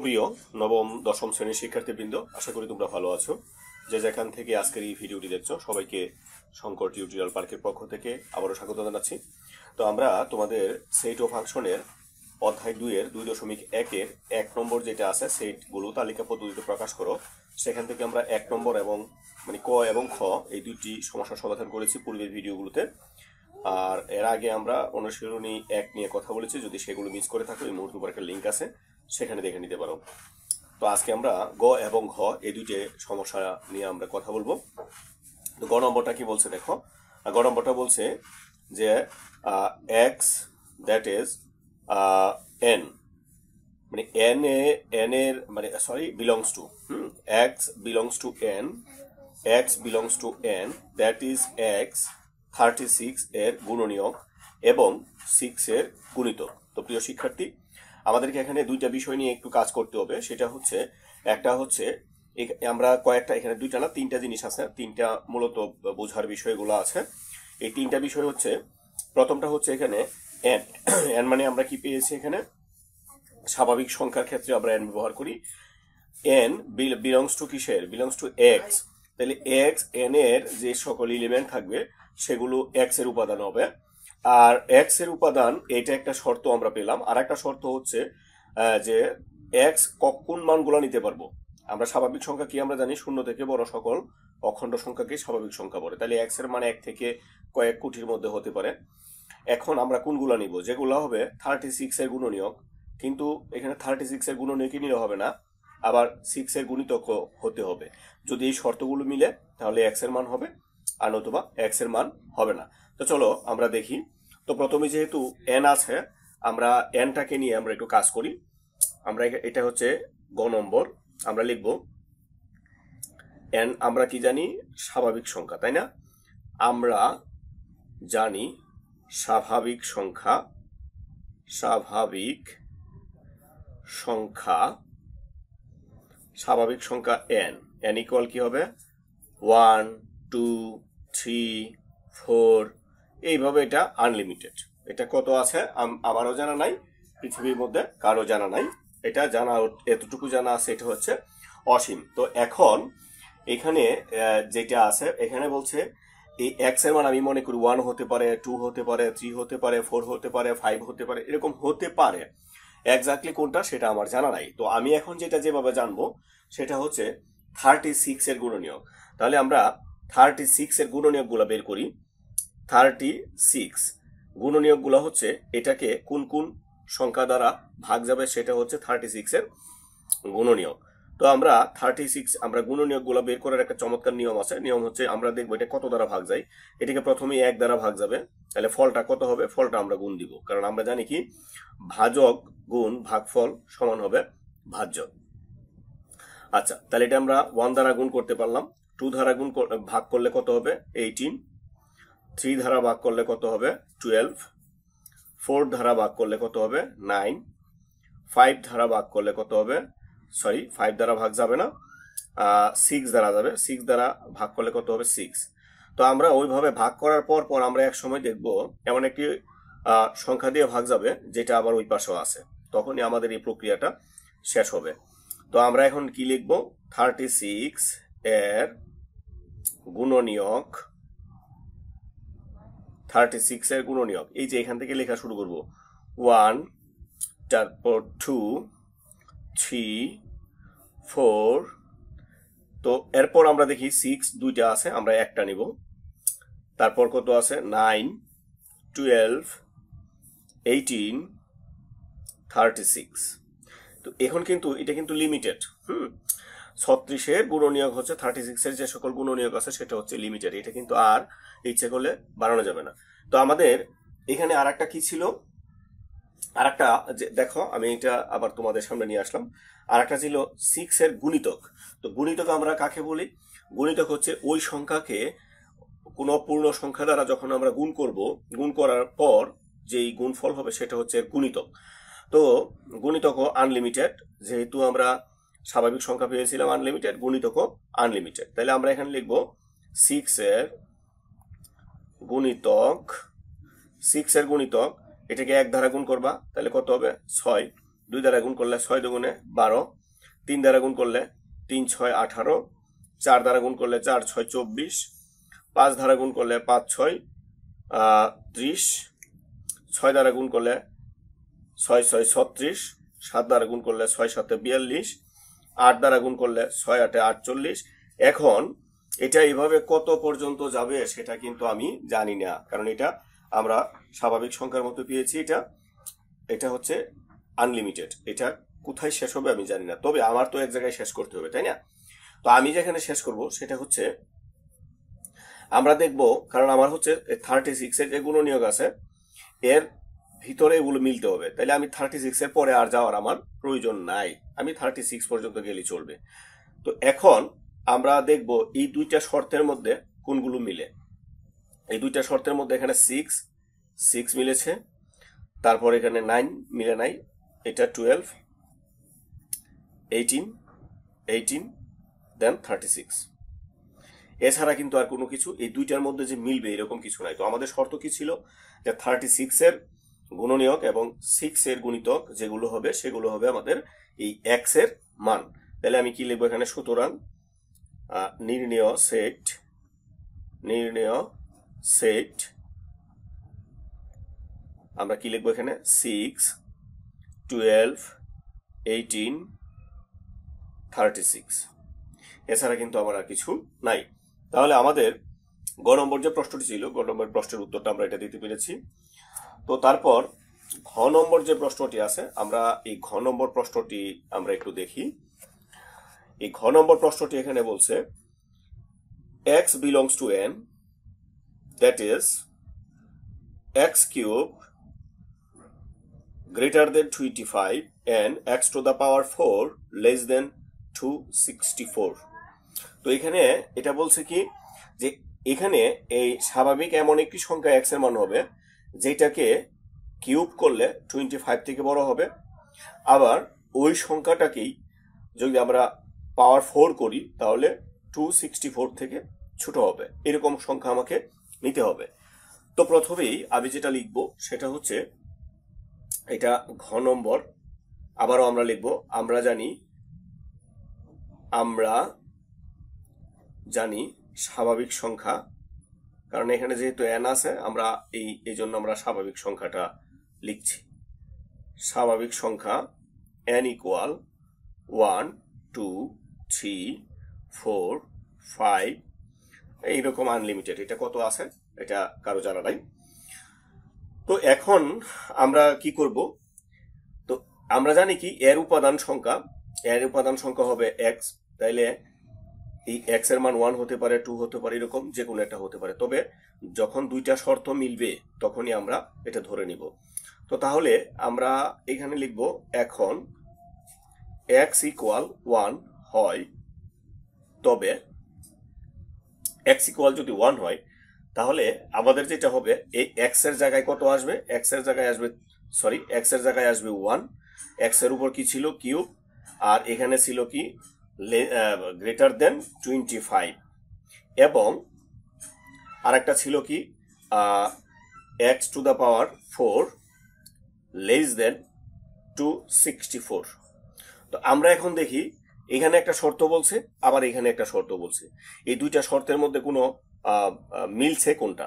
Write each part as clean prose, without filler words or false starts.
প্রিয় নবম দশম শ্রেণীর শিক্ষার্থীবৃন্দ, আশা করি তোমরা ভালো আছো। যে যেখান থেকে আজকের এই ভিডিওটি দেখছো সবাইকে শঙ্কর টিউটোরিয়াল পার্কের পক্ষ থেকে আবারও স্বাগত জানাচ্ছি। তো আমরা তোমাদের সেট ও ফাংশনের অধ্যায় 2-এর 2.1-এর 1 নম্বর যেটা আছে সেটগুলো তালিকা পদ্ধতিতে প্রকাশ করো, সেখান থেকে আমরা 1 নম্বর এবং ক এবং খ এই দুইটি সমস্যার সমাধান করেছি পূর্বের ভিডিওগুলোতে। আর এর আগে আমরা অনুশীলনী 1 নিয়ে কথা বলেছি। যদি সেগুলো মিস করে থাকো, এই মুহূর্তে উপর একটা লিঙ্ক আছে, সেখানে দেখে নিতে পারো। তো আজকে আমরা গ এবং ঘ এই দুইটি সমস্যা নিয়ে আমরা কথা বলবো। তো গ নম্বরটা কি বলছে দেখো। গ নম্বরটা বলছে যে এক্স দ্যাট ইজ এন, মানে এন এর belongs to x belongs to N, x belongs to N that is x 36 এর গুণনীয়ক এবং 6 এর গুণিতক। তো প্রিয় শিক্ষার্থী, আমাদেরকে এখানে দুইটা বিষয় নিয়ে একটু কাজ করতে হবে। সেটা হচ্ছে, একটা হচ্ছে আমরা কয়েকটা, এখানে দুইটা না তিনটা জিনিস আছে, তিনটা মূলত বোঝার বিষয়গুলো আছে। এই তিনটা বিষয় হচ্ছে, প্রথমটা হচ্ছে এখানে এন। এন মানে আমরা কি পেয়েছি এখানে, স্বাভাবিক সংখ্যার ক্ষেত্রে আমরা এন ব্যবহার করি। এন বিলংস টু কিসের, বিলংস টু এক্স। তাহলে এক্স এন এর যে সকল এলিমেন্ট থাকবে সেগুলো এক্স এর উপাদান হবে। আর এক্স এর উপাদান, এটা একটা শর্ত আমরা পেলাম। আর একটা শর্ত হচ্ছে যে এক্স কোন মানগুলো নিতে পারবো। আমরা স্বাভাবিক সংখ্যা কি আমরা জানি, শূন্য থেকে বড় সকল অখণ্ড সংখ্যাকে স্বাভাবিক সংখ্যা বলে। তাহলে এক্স এর মান 1 থেকে কয়েক কোটির মধ্যে হতে পারে। এখন আমরা কোনগুলো নিব, যেগুলো হবে 36 এর গুণনীয়ক। কিন্তু এখানে 36 এর গুণনীয়কই নিলে হবে না, আবার 6 এর গুণিতক হতে হবে। যদি এই শর্তগুলো মিলে তাহলে এক্স এর মান হবে, আর নতুবা এক্স এর মান হবে না। তো চলো আমরা দেখি। তো প্রথমে যেহেতু এন আছে, আমরা এনটাকে নিয়ে আমরা একটু কাজ করি। আমরা এটা হচ্ছে গ নম্বর, আমরা লিখব এন। আমরা কি জানি, স্বাভাবিক সংখ্যা, তাই না? আমরা জানি স্বাভাবিক সংখ্যা, স্বাভাবিক সংখ্যা, স্বাভাবিক সংখ্যা এন। এন ইকুয়াল কি হবে, 1 2 3 4, এইভাবে এটা আনলিমিটেড। এটা কত আছে আমারও জানা নাই, পৃথিবীর মধ্যে কারো জানা নাই। এটা জানা, এতটুকু জানা আছে, এটা হচ্ছে অসীম। তো এখন এখানে যেটা আছে, এখানে বলছে এই এক্স এর মান আমি মনে করি 1 হতে পারে, 2 হতে পারে, 3 হতে পারে, 4 হতে পারে, 5 হতে পারে, এরকম হতে পারে। এক্স্যাক্টলি কোনটা সেটা আমার জানা নাই। তো আমি এখন যেটা যেভাবে জানবো সেটা হচ্ছে 36 এর গুণনীয়ক। তাহলে আমরা 36 এর গুণনীয়ক গুলা বের করি। 36 গুণনীয়ক গুলা হচ্ছে, এটাকে কোন কোন সংখ্যা দ্বারা ভাগ যাবে সেটা হচ্ছে 36 এর গুণনীয়ক। তো আমরা 36, আমরা গুণনীয়ক গুলা বের করার একটা চমৎকার নিয়ম আছে। নিয়ম হচ্ছে, আমরা দেখবো এটা কত দ্বারা ভাগ যায়। এটাকে প্রথমে 1 দ্বারা ভাগ যাবে, তাহলে ফলটা কত হবে, ফলটা আমরা গুণ দিব। কারণ আমরা জানি কি, ভাজক গুণ ভাগফল সমান হবে ভাজ্য। আচ্ছা, তাহলে এটা আমরা 1 দ্বারা গুণ করতে পারলাম। 2 দ্বারা ভাগ করলে কত হবে, 18। 3 দ্বারা ভাগ করলে কত হবে, 12। 4 দ্বারা ভাগ করলে কত হবে, 9। 5 দ্বারা ভাগ করলে কত হবে, 5 দ্বারা ভাগ যাবে না, 6 দ্বারা যাবে। 6 দ্বারা ভাগ করলে কত হবে, 6। তো আমরা ওইভাবে ভাগ করার পর আমরা এক সময় দেখব এমন একটি সংখ্যা দিয়ে ভাগ যাবে যেটা আবার ওই পাশেও আছে, তখনই আমাদের এই প্রক্রিয়াটা শেষ হবে। তো আমরা এখন কি লিখবো, 36 এর গুণনীয়ক, 36 এর গুণনীয়ক। এই যে এখান থেকে লেখা শুরু করব, 1, তারপর 2, 3, 4। তো এরপর আমরা দেখি 6 দুইটা আছে, আমরা একটা নিব। তারপর কত আছে, 9, 12, 18, 36। তো এখন কিন্তু এটা কিন্তু লিমিটেড। 36 এর গুণনীয়ক হচ্ছে 36 এর যে সকল গুণনীয়ক আছে সেটা হচ্ছে লিমিটেড। এটা কিন্তু আর ইচ্ছে করলে বাড়ানো যাবে না। তো আমাদের এখানে আর একটা কি ছিল, আর একটা দেখো, আমি এটা আবার তোমাদের সামনে নিয়ে আসলাম। আর একটা ছিল 6 এর গুণিতক। তো গুণিতক আমরা কাকে বলি, গুণিতক হচ্ছে ওই সংখ্যাকে কোনো পূর্ণ সংখ্যা দ্বারা যখন আমরা গুণ করব, গুণ করার পর যেই গুণফল হবে সেটা হচ্ছে গুণিতক। তো গুণিতকও আনলিমিটেড, যেহেতু আমরা স্বাভাবিক সংখ্যা পেয়েছিলাম আনলিমিটেড, গুণিতকও আনলিমিটেড। তাহলে আমরা এখানে লিখবো 6 এর গুণিতক। 6 এর গুণিতক, এটাকে 1 দ্বারা গুণ করবা, তাহলে কত হবে, 6। 2 দ্বারা গুণ করলে 6 দুগুণে 12, 3 দ্বারা গুণ করলে 3 6 18, 4 দ্বারা গুণ করলে 4 6 24, 5 দ্বারা গুণ করলে 5 6 30, 6 দ্বারা গুণ করলে 6 6 36, 7 দ্বারা গুণ করলে 6 7 42, 8 দ্বারা গুণ করলে 6 8 48। এখন এটা এইভাবে কত পর্যন্ত যাবে সেটা কিন্তু আমি জানি না, কারণ এটা আমরা স্বাভাবিক সংখ্যার মতো পেয়েছি। এটা হচ্ছে আনলিমিটেড। এটা কোথায় শেষ হবে আমি জানি না, তবে আমার তো এক জায়গায় শেষ করতে হবে, তাই না? তো আমি যেখানে শেষ করব সেটা হচ্ছে আমরা দেখব, কারণ আমার হচ্ছে 36 এর যে গুণনীয়ক আছে এর ভিতরে এগুলো মিলতে হবে, তাইলে আমি 36 এর পরে আর যাওয়ার আমার প্রয়োজন নাই, আমি 36 পর্যন্ত গেলেই চলবে। তো এখন আমরা দেখব এই দুইটা শর্তের মধ্যে কোনগুলো মিলে। এই দুইটা শর্তের মধ্যে এখানে 6 মিলেছে, তারপর এখানে 9 মিলে নাই, এটা 12, 18 দেন 36। এছাড়া কিন্তু আর কোনো কিছু এই দুইটার মধ্যে যে মিলবে এরকম কিছু নাই। তো আমাদের শর্ত কি ছিল, যে 36 এর গুণনীয়ক এবং 6 এর গুণিতক যেগুলো হবে সেগুলো হবে আমাদের এই x এর মান। তাহলে আমি কি লিখবো এখানে, সুতরাং নির্ণেয় সেট আমরা কি লিখবো এখানে 6 12 18 36। এছাড়া কিন্তু আমার আর কিছু নাই। তাহলে আমাদের গ নম্বর যে প্রশ্নটি ছিল, গ নম্বর প্রশ্নের উত্তরটা আমরা এটা দিতে পেরেছি। তো তারপর ঘ নম্বর যে প্রশ্নটি আছে, আমরা এই ঘ নম্বর প্রশ্নটি আমরা একটু দেখি। এই ঘ নম্বর প্রশ্নটি এখানে বলছে x belongs to n, that is x cube greater than 25 and x to the power 4 less than 264। তো এখানে এটা বলছে কি, যে এখানে এই স্বাভাবিক এমন একটি সংখ্যা x এর মান হবে যেটাকে কিউব করলে 25 থেকে বড় হবে, আবার ওই সংখ্যাটাকেই যদি আমরা পাওয়ার 4 করি তাহলে 264 থেকে ছোট হবে, এরকম সংখ্যা আমাকে নিতে হবে। তো প্রথমেই আমি যেটা লিখব সেটা হচ্ছে এটা ঘ নম্বর। আবারও আমরা লিখব, আমরা জানি স্বাভাবিক সংখ্যা, কারণ এখানে যেহেতু n আছে আমরা এই জন্য আমরা স্বাভাবিক সংখ্যাটা লিখছি। স্বাভাবিক সংখ্যা n ইকুয়াল 1 2 3 4 5, এইরকম আনলিমিটেড। এটা কত আছে এটা কারো জানা নাই। তো এখন আমরা কি করব, তো আমরা জানি কি এর উপাদান সংখ্যা হবে x, তাইলে এই x এর মান 1 হতে পারে 2 হতে পারে, এরকম যে কোনো একটা হতে পারে, তবে যখন দুইটা শর্ত মিলবে তখনই আমরা এটা ধরে নিব। তো তাহলে আমরা এখানে লিখব, এখন x ইকুয়াল 1 হয়, তবে x ইকুয়াল যদি 1 হয় তাহলে আমাদের যেটা হবে এই x এর জায়গায় কত আসবে, x এর জায়গায় আসবে 1, x এর উপর কি ছিল কিউব, আর এখানে ছিল কি গ্রেটার দেন 25, এবং আরেকটা ছিল কি x to the power 4 less than 264। তো আমরা এখন দেখি এখানে একটা শর্ত বলছে, আবার এখানে একটা শর্ত বলছে, এই দুইটা শর্তের মধ্যে কোনো মিলছে কোনটা?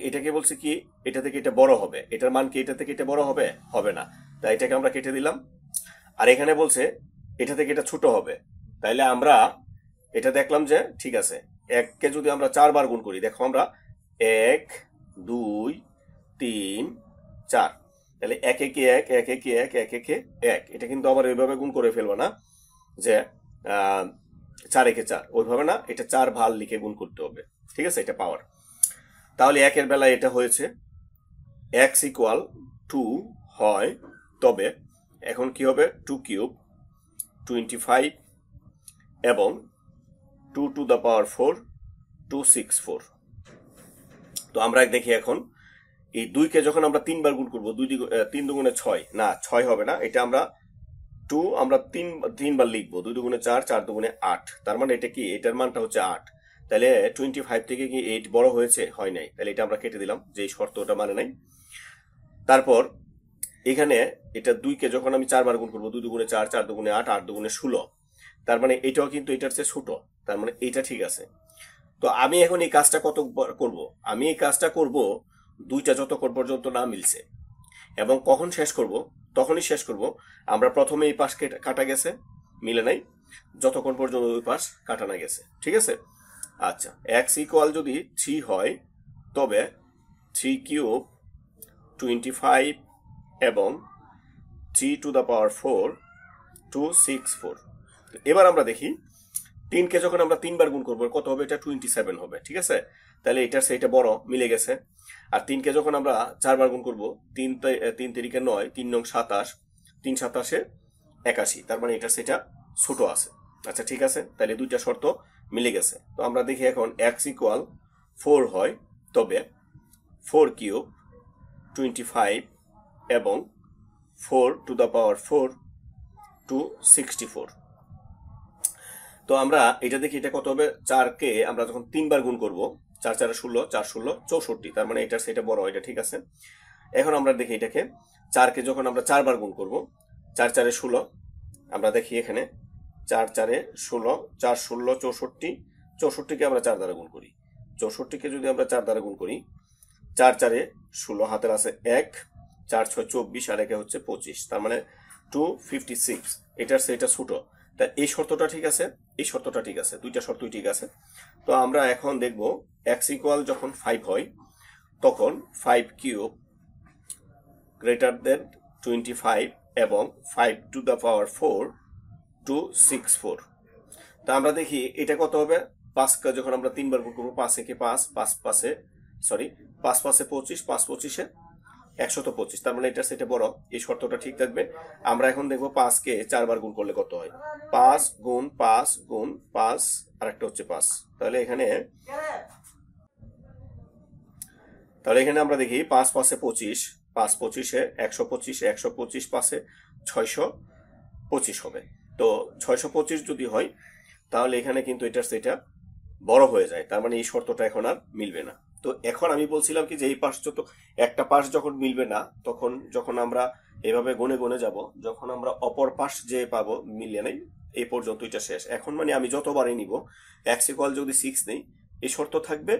এটাকে বলছে কি এটা থেকে এটা বড় হবে, এটার মান কি এটা থেকে এটা বড় হবে? হবে না, তাই এটাকে আমরা কেটে দিলাম। আর এখানে বলছে এটা থেকে এটা ছোট হবে, তাইলে আমরা এটা দেখলাম যে ঠিক আছে, 1 কে যদি আমরা 4 বার গুণ করি, দেখো আমরা 1 2 3 4, তাহলে 1 একে 1 1 একে 1 1 একে 1, এটা কিন্তু আবার এইভাবে গুণ করে ফেলবো না যে 4 একে 4, ওইভাবে না, এটা 4 ভাল লিখে গুণ করতে হবে, ঠিক আছে, এটা পাওয়ার। তাহলে 1 এর বেলায় এটা হয়েছে x ইকুয়াল 2 হয়, তবে এখন কি হবে 2 কিউব 25 এবং 2 টু দ্য পাওয়ার 4 264। তো আমরা দেখি এখন এই 2 কে যখন আমরা 3 বার গুণ করবো, 3 দুগুণে 6, না 6 হবে না, এটা আমরা 2 আমরা 3 বার লিখবো, 2 দুগুণে 4 4 দুগুণে 8, তার মানে এটা কি, এটার মানটা হচ্ছে 8, তাহলে 25 থেকে কি 8 বড় হয়েছে? হয় নাই, তাহলে এটা আমরা কেটে দিলাম, যে শর্ত ওটা মানে নাই। তারপর এখানে এটা 2-কে যখন আমি 4 বার গুণ করবো, 2 দুগুণে 4, 4 দুগুণে 8, 8 দুগুণে 16, তার মানে এটাও কিন্তু এটার চেয়ে ছোট, তার মানে এটা ঠিক আছে। তো আমি এখন এই কাজটা কত করব? আমি এই কাজটা করব দুইটা যতক্ষণ পর্যন্ত না মিলছে। এবং কখন শেষ করব? তখনই শেষ করব আমরা প্রথমে এই পাশ কাটা গেছে, মিলে নাই, যতক্ষণ পর্যন্ত ওই পাশ কাটা না গেছে। ঠিক আছে? আচ্ছা, x ইকুয়াল যদি 3 হয় তবে 3 কিউব 25 এবং 3 টু দ্য পাওয়ার 4 264। এবার আমরা দেখি 3-কে যখন আমরা 3 বার গুণ করবো কত হবে? এটা 27 হবে। ঠিক আছে? তাহলে এটার সেইটা বড়, মিলে গেছে। আর 3-কে যখন আমরা 4 বার গুণ করবো, 3 3 9, 3 9 27, 3 27 81, তার মানে এটার সেটা ছোট আছে। আচ্ছা ঠিক আছে, তাহলে দুইটা শর্ত মিলে গেছে। তো আমরা দেখি এখন x ইকুয়াল 4 হয় তবে 4 কিউব 25 এবং 4 টু দ্য পাওয়ার 4 264। তো আমরা এটা দেখি এটা কত হবে? 4-কে আমরা যখন 3 বার গুণ করব, 4 4 16, 4 16 64, তার মানে এটার সেটা বড়, এটা ঠিক আছে। এখন আমরা দেখি এটাকে 4-কে যখন আমরা 4 বার গুণ করব, 4 4 16, আমরা দেখি এখানে 4 4 16, 4 16 64, 64-কে আমরা 4 দ্বারা গুণ করি। 64-কে যদি আমরা 4 দ্বারা গুণ করি, 4 4 16, হাতের আছে 1, 4 6 24, আর একে হচ্ছে 25, তার মানে 256। এটার সেটা ছোট, তা এই শর্তটা ঠিক আছে, এই শর্তটা ঠিক আছে, দুইটা শর্তই ঠিক আছে। তো আমরা এখন দেখব x ইকুয়াল যখন 5 হয় তখন 5 কিউব গ্রেটার দেন 25 এবং 5 টু দ্য পাওয়ার 4 264। তা আমরা দেখি এটা কত হবে? 5-কে যখন আমরা 3 বার গুণ করবো, 5-একে 5, 5 5-এ 25, 5 25-এ 125, তার মানে এটা সেটা বড়, এই শর্তটা ঠিক থাকবে। আমরা এখন দেখবো 5-কে 4 বার গুণ করলে কত হয়। 5 গুণ 5 গুণ 5, আর একটা হচ্ছে 5। তাহলে এখানে আমরা দেখি 5 5-এ 25, 5 25-এ 125, 125 5-এ 625 হবে। তো 625 যদি হয় তাহলে এখানে কিন্তু এটার সেটা বড় হয়ে যায়, তার মানে এই শর্তটা এখন আর মিলবে না। তো এখন আমি বলছিলাম কি যে এই পাশ একটা পাশ যখন মিলবে না, তখন যখন আমরা এভাবে গুনে গুনে যাব, যখন আমরা অপর পাশ যে পাবো মিলে নেই, এই পর্যন্ত এটা শেষ। এখন মানে আমি যতবারই নিব x ইকুয়াল যদি 6 নেই, এই শর্ত থাকবে,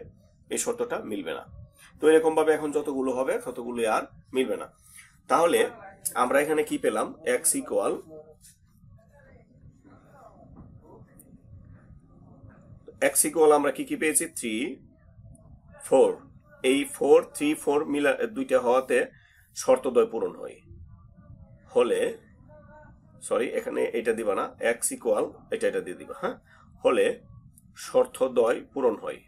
এই শর্তটা মিলবে না। তো এরকম ভাবে এখন যতগুলো হবে ততগুলো আর মিলবে না। তাহলে আমরা এখানে কি পেলাম? x ইকুয়াল আমরা কি পেয়েছি? 3 4। এই 4 3 4 মিলা দুইটা হওয়াতে শর্তদ্বয় পূরণ হয় হলে, সরি এখানে এটা দিবা না, x ইকুয়াল এটা দিয়ে দিবা, হ্যাঁ, হলে শর্তদ্বয় পূরণ হয়,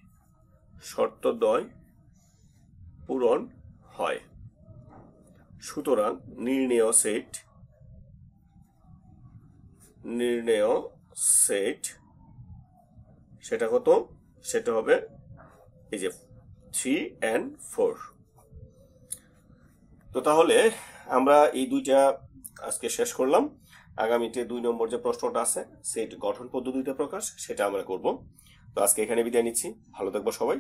শর্তদ্বয় পূরণ হয়। সুতরাং নির্ণেয় সেট সেটা কত? সেটা হবে এই যে 3 and 4। তো তাহলে আমরা এই দুইটা আজকে শেষ করলাম। আগামীতে 2 নম্বর যে প্রশ্নটা আছে সেট গঠন পদ্ধতিতে প্রকাশ, সেটা আমরা করব। তো আজকে এখানে বিদায় নিচ্ছি, ভালো থাকবো সবাই।